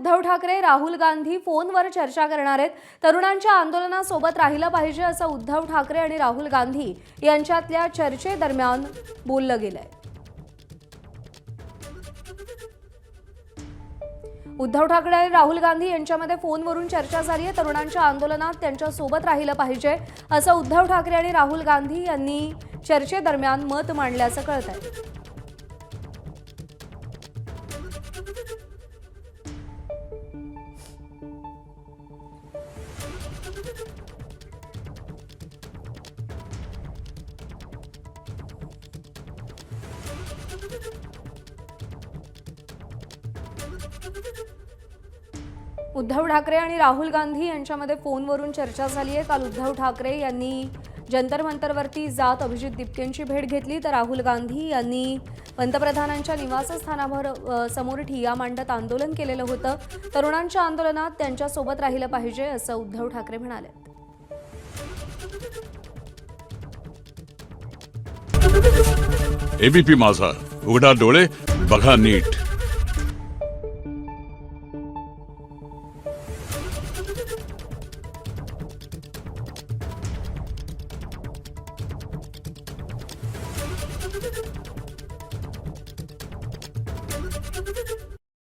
उद्धव ठाकरे राहुल गांधी फोनवर चर्चा करणार आहेत। तरुणांच्या आंदोलनासोबत राहिलं पाहिजे असं उद्धव ठाकरे आणि राहुल गांधी यांच्यातल्या चर्चेदरम्यान बोललं गेलंय। उद्धव ठाकरे आणि राहुल गांधी यांच्यामध्ये फोनवरून चर्चा झाली आहे। तरुणांच्या आंदोलनात त्यांच्या सोबत राहिलं पाहिजे असं उद्धव ठाकरे आणि राहुल गांधी यांनी चर्चेदरम्यान मत मांडल्याचं कळतंय। उद्धव ठाकरे आणि राहुल गांधी यांच्यामध्ये फोनवरून चर्चा झाली आहे। काल उद्धव ठाकरे यांनी जंतर मंतरवरती जात अभिजित दिपकेंची भेट घेतली, तर राहुल गांधी यांनी पंतप्रधानांच्या निवासस्थानावर समोर ठिय्या मांडत आंदोलन केलेलं होतं। तरुणांच्या आंदोलनात त्यांच्यासोबत राहिलं पाहिजे असं उद्धव ठाकरे म्हणाले। एबीपी माझा, उघडा डोळे बघा नीट।